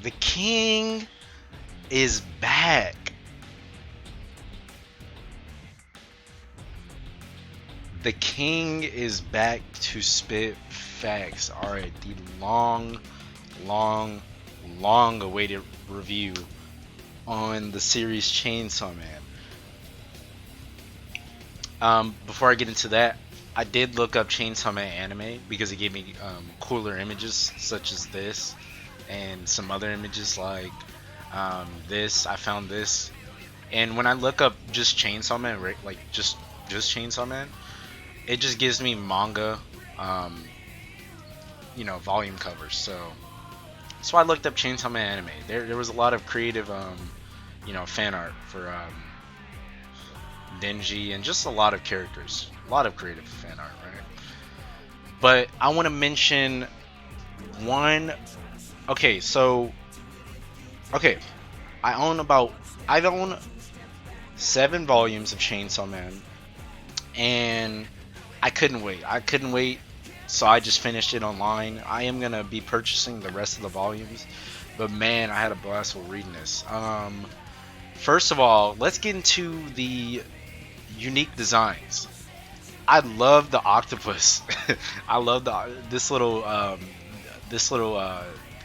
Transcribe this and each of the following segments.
The king is back. The king is back to spit facts. Alright, the long, long awaited review on the series Chainsaw Man. Before I get into that, I did look up Chainsaw Man anime because it gave me cooler images such as this and some other images like this. I found this, and when I look up just Chainsaw Man, like just Chainsaw Man, it just gives me manga, um, volume covers. So I looked up Chainsaw Man anime. There was a lot of creative, fan art for Denji and just a lot of characters, a lot of creative fan art, right? But I want to mention one. Okay, so okay, I own 7 volumes of Chainsaw Man, and I couldn't wait. So I just finished it online. I am gonna be purchasing the rest of the volumes, but man, I had a blast while reading this. First of all, let's get into the unique designs. I love the octopus. I love this little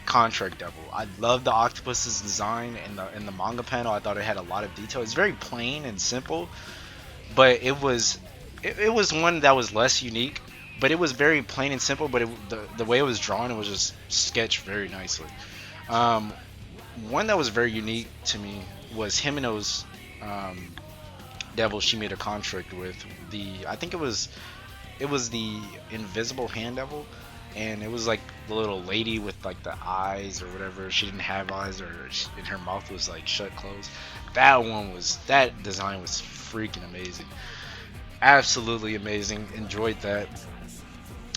contract devil. I love the octopus's design in the manga panel. I thought it had a lot of detail. It's very plain and simple, but it was one that was less unique. But it was very plain and simple. But the way it was drawn, it was just sketched very nicely. Um, One that was very unique to me was Himeno's devil she made a contract with. I think it was the invisible hand devil, and it was like the little lady with like the eyes or whatever. She didn't have eyes, and her mouth was like shut closed. That design was freaking amazing, absolutely amazing. Enjoyed that.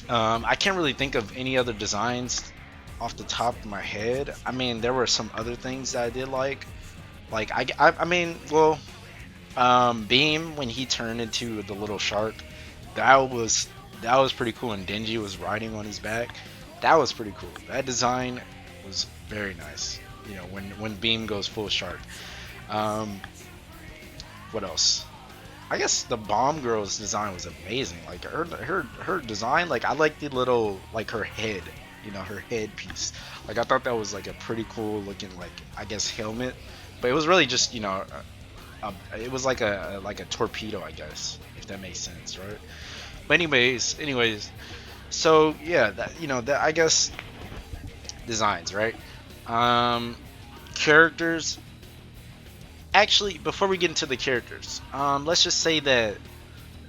I can't really think of any other designs off the top of my head. I mean, there were some other things that I did like I mean, well, Beam when he turned into the little shark, that was that was pretty cool. And Denji was riding on his back. That was pretty cool. That design was very nice. When Beam goes full shark. Um, what else? I guess the Bomb Girl's design was amazing. Like her design. Like I like the little like her head. Her headpiece. Like I thought that was like a pretty cool looking like I guess helmet. But it was really just it was like a torpedo, I guess, if that makes sense, right? But anyways, so yeah, that I guess designs, right? Um, Characters. Actually, before we get into the characters, let's just say that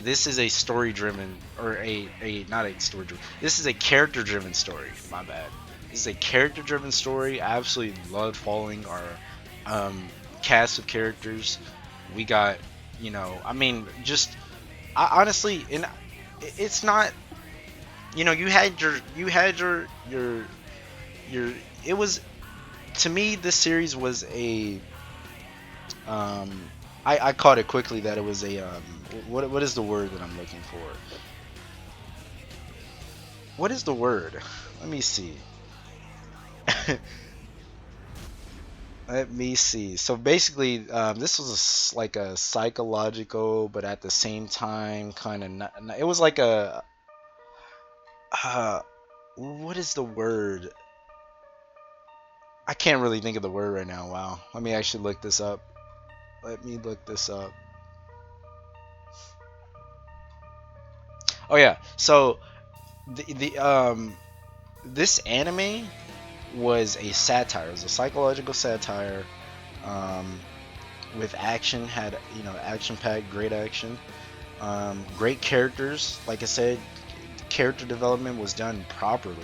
this is a story-driven or a not a story-driven. This is a character-driven story. My bad. This is a character-driven story. I absolutely loved following our cast of characters. We got, I mean, just I honestly, and it's not, you had your it was to me this series was a I caught it quickly that it was a what is the word that I'm looking for? What is the word? Let me see. Let me see. So basically, this was like a psychological, but at the same time, kind of not. It was like a. Uh, what is the word? I can't really think of the word right now. Wow. Let me actually look this up. Let me look this up. Oh yeah. So the this anime was a satire. It was a psychological satire. Um, with action, had action packed, great action, great characters. Like I said, character development was done properly.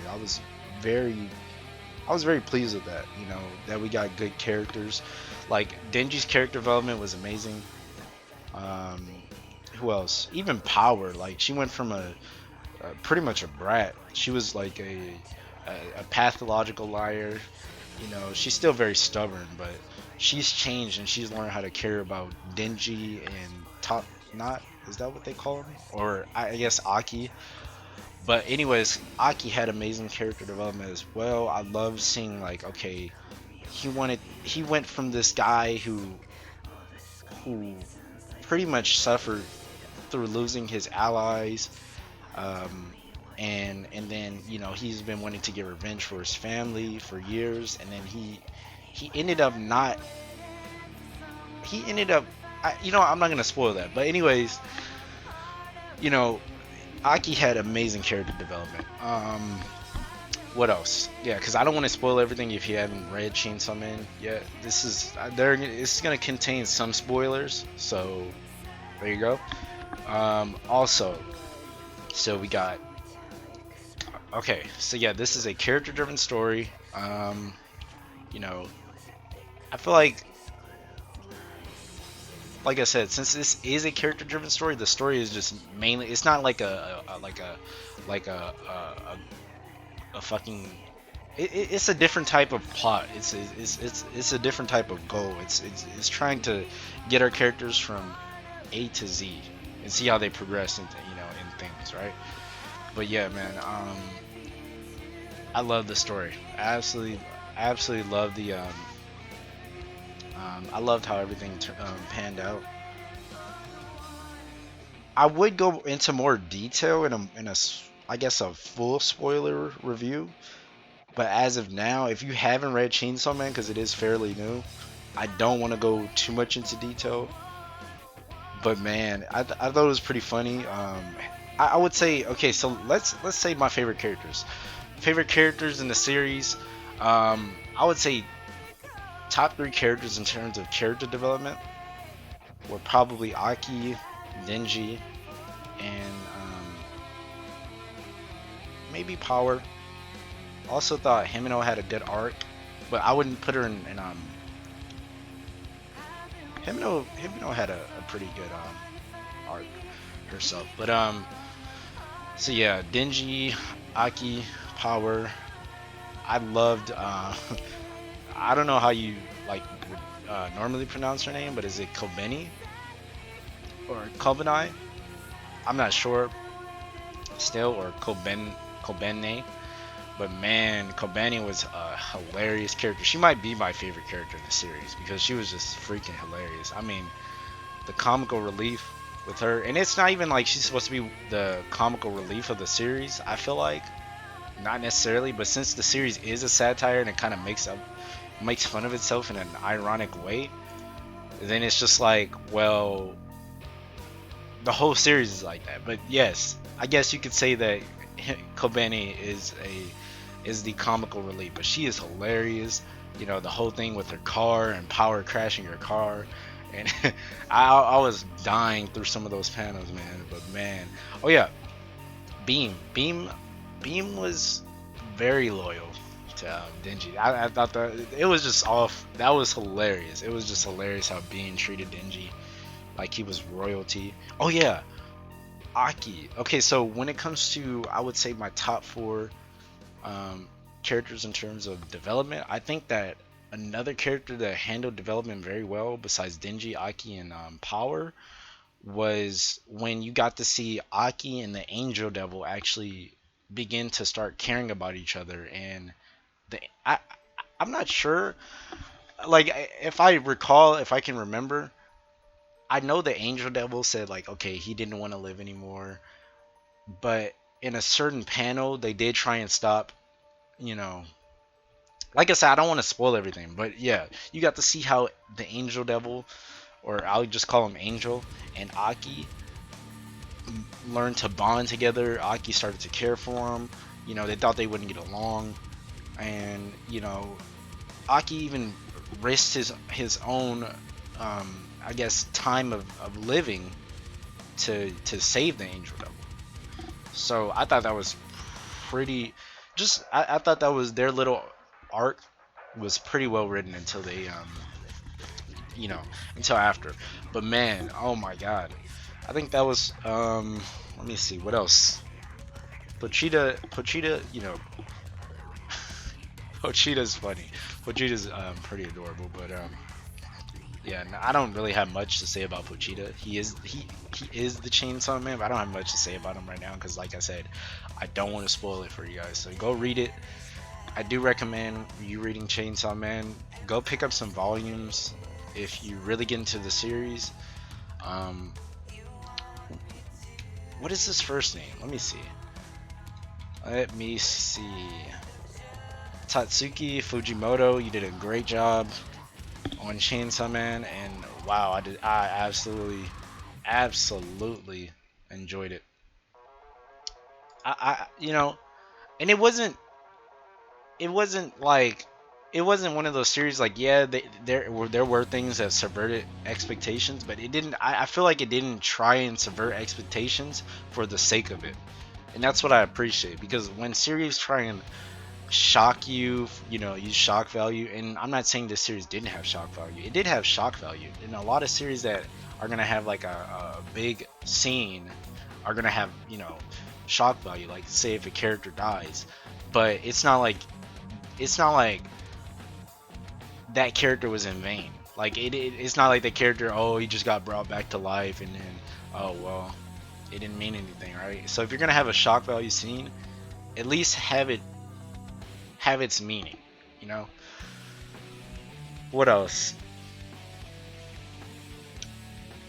Very I was very pleased with that. That we got good characters. Like Denji's character development was amazing. Um, who else? Even Power. Like she went from pretty much a brat. She was like a pathological liar. She's still very stubborn, but she's changed and she's learned how to care about Denji and top. Not is that what they call him? Or I guess Aki. But anyways, Aki had amazing character development as well. I love seeing like okay, he went from this guy who pretty much suffered through losing his allies, um, and then he's been wanting to get revenge for his family for years, and then he ended up not he ended up I'm not gonna spoil that, but anyways, you know Aki had amazing character development. What else? Yeah, because I don't want to spoil everything if you haven't read Chainsaw Man yet. This is gonna contain some spoilers, so there you go. Also, so we got okay. So yeah, this is a character-driven story. You know, I feel like I said, since this is a character-driven story, the story is just mainly. It's not like like a fucking it's a different type of plot. It's a different type of goal. It's trying to get our characters from A to Z and see how they progress into in things, right? But yeah, man, I love the story. Absolutely love the I loved how everything panned out. I would go into more detail I guess a full spoiler review. But as of now, if you haven't read Chainsaw Man, because it is fairly new, I don't want to go too much into detail. But man, I thought it was pretty funny. I would say okay, so let's say my favorite characters. Favorite characters in the series. I would say top three characters in terms of character development were probably Aki, Denji, and maybe Power. Also thought Himeno had a good arc, but I wouldn't put her in Himeno had a pretty good arc herself. But so yeah, Denji, Aki, Power. I loved I don't know how you like would normally pronounce her name, but is it Kobeni or Kobeni? I'm not sure still, or Kobene. But man, Kobani was a hilarious character. She might be my favorite character in the series because she was just freaking hilarious. I mean, the comical relief with her, and it's not even like she's supposed to be the comical relief of the series. I feel like not necessarily, but since the series is a satire and it kind of makes fun of itself in an ironic way, then it's just like, well, the whole series is like that. But yes, I guess you could say that Kobeni is the comical relief, but she is hilarious. The whole thing with her car and Power crashing her car, and I was dying through some of those panels, man. But man, oh yeah, Beam was very loyal to Denji. I thought that it was just off. That was hilarious. It was just hilarious how Beam treated Denji like he was royalty. Oh yeah, Aki. Okay, so when it comes to, I would say my top four characters in terms of development, I think that another character that handled development very well, besides Denji, Aki, and Power, was when you got to see Aki and the Angel Devil actually begin to start caring about each other. And the I'm not sure, like if I recall, if I can remember, I know the Angel Devil said like, okay, he didn't want to live anymore, but in a certain panel, they did try and stop. You know, like I said, I don't want to spoil everything, but yeah, you got to see how the Angel Devil, or I'll just call him Angel, and Aki learned to bond together. Aki started to care for him. They thought they wouldn't get along, and Aki even risked his own, I guess, time of living to save the Angel Devil. So I thought that was pretty. I thought that was their little arc was pretty well written until they until after. But man, oh my god, I think that was let me see what else. Pochita, Pochita's funny. Pochita's pretty adorable, but yeah, no, I don't really have much to say about Pochita. He is the Chainsaw Man, but I don't have much to say about him right now because, like I said, I don't want to spoil it for you guys. So go read it. I do recommend you reading Chainsaw Man. Go pick up some volumes if you really get into the series. Um, what is his first name? Let me see. Let me see. Tatsuki Fujimoto, you did a great job on Chainsaw Man, and wow, I absolutely enjoyed it. You know, and it wasn't like, it wasn't one of those series like, yeah, there were things that subverted expectations, but it didn't. I feel like it didn't try and subvert expectations for the sake of it, and that's what I appreciate, because when series try and shock you, you know, use shock value. And I'm not saying this series didn't have shock value. It did have shock value. And a lot of series that are gonna have like a big scene are gonna have, you know, shock value. Like say if a character dies, but it's not like that character was in vain. Like it's not like the character, oh, he just got brought back to life and then, oh well, it didn't mean anything, right? So if you're gonna have a shock value scene, at least have its meaning, you know. What else?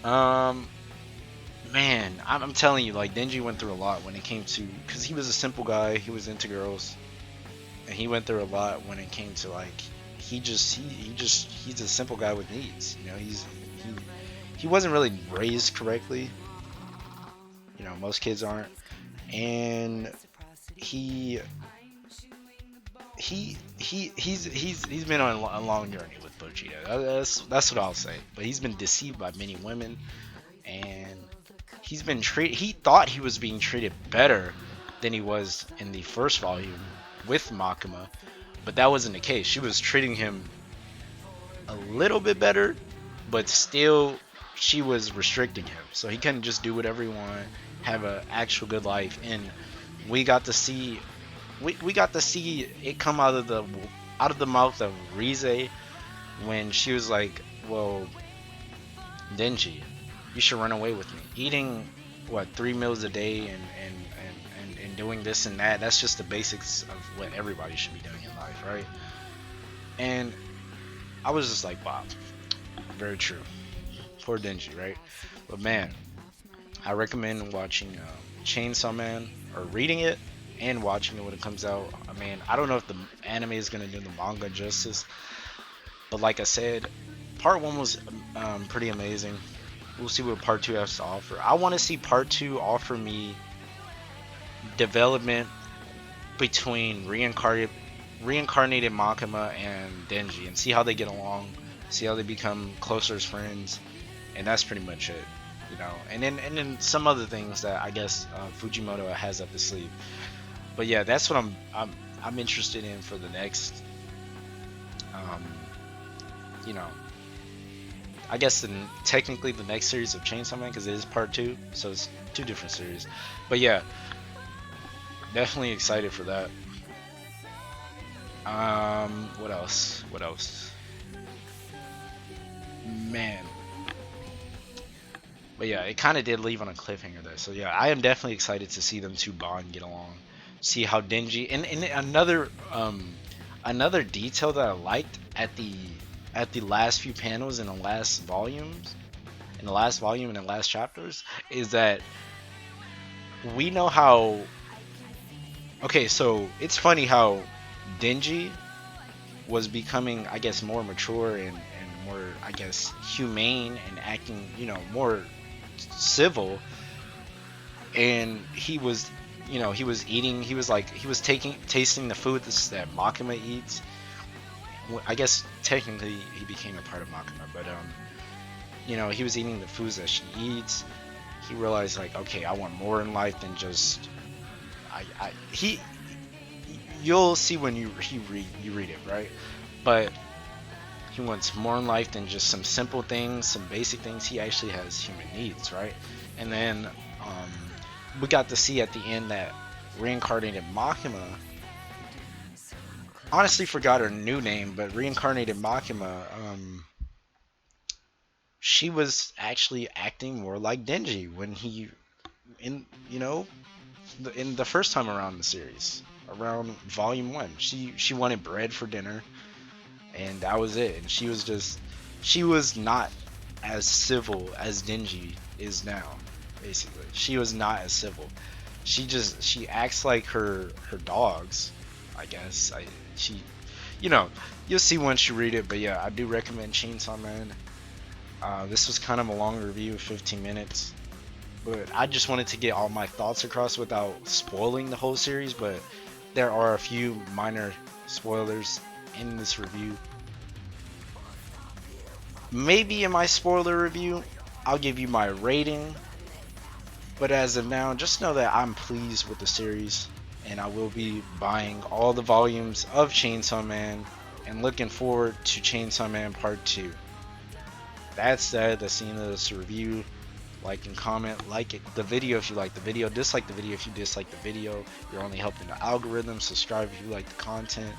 Um, man, I'm telling you, like Denji went through a lot when it came to, because he was a simple guy, he was into girls, and he went through a lot when it came to like, he's a simple guy with needs. You know, he he wasn't really raised correctly. You know, most kids aren't, and he he's been on a long journey with Vegeta. That's what I'll say. But he's been deceived by many women, and he's been treated. He thought he was being treated better than he was in the first volume with Makima, but that wasn't the case. She was treating him a little bit better, but still she was restricting him, so he couldn't just do whatever he wanted, have an actual good life. And we got to see we got to see it come out of the mouth of Rize when she was like, well, Denji, you should run away with me. Eating what 3 meals a day and doing this and that, that's just the basics of what everybody should be doing in life, right? And I was just like, wow, very true. Poor Denji, right? But man, I recommend watching Chainsaw Man, or reading it and watching it when it comes out. I mean, I don't know if the anime is gonna do the manga justice, but like I said, part one was pretty amazing. We'll see what part two has to offer. I want to see part two offer me development between reincarnated Makima and Denji, and see how they get along, see how they become closer as friends, and that's pretty much it, you know. And then some other things that I guess Fujimoto has up his sleeve. But yeah, that's what I'm interested in for the next, um, you know, I guess technically the next series of Chainsaw Man, because it is part two, so it's two different series. But yeah, definitely excited for that. What else? What else? Man. But yeah, it kind of did leave on a cliffhanger there. So yeah, I am definitely excited to see them two bond, get along, see how Denji, and another detail that I liked at the last few panels in the last volumes, in the last volume and the last chapters, is that we know how. Okay, so it's funny how Denji was becoming, I guess, more mature and more, I guess, humane and acting, you know, more civil. And he was, you know, he was eating, he was like, he was tasting the food that Makima eats. I guess technically he became a part of Makima, but you know, he was eating the foods that she eats. He realized like, okay, I want more in life than just he. You'll see when you read it, right? But he wants more in life than just some simple things, some basic things. He actually has human needs, right? And then we got to see at the end that reincarnated Makima, honestly forgot her new name, but reincarnated Makima, she was actually acting more like Denji when he, in, you know, in the first time around the series. around volume 1. She wanted bread for dinner, and that was it. And she was not as civil as Denji is now. Basically, she was not as civil. She acts like her dogs, I guess. She, you know, you'll see once you read it. But yeah, I do recommend Chainsaw Man. This was kind of a long review, 15 minutes, but I just wanted to get all my thoughts across without spoiling the whole series. But there are a few minor spoilers in this review. Maybe in my spoiler review, I'll give you my rating. But as of now, just know that I'm pleased with the series, and I will be buying all the volumes of Chainsaw Man and looking forward to Chainsaw Man Part 2. That said, that's the end of this review. Like and comment, the video if you like the video, dislike the video if you dislike the video. You're only helping the algorithm. Subscribe if you like the content.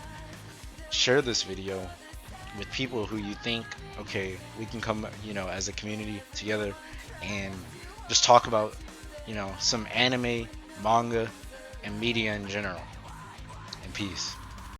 Share this video with people who you think, okay, we can come, as a community together and just talk about, some anime, manga, and media in general. And peace.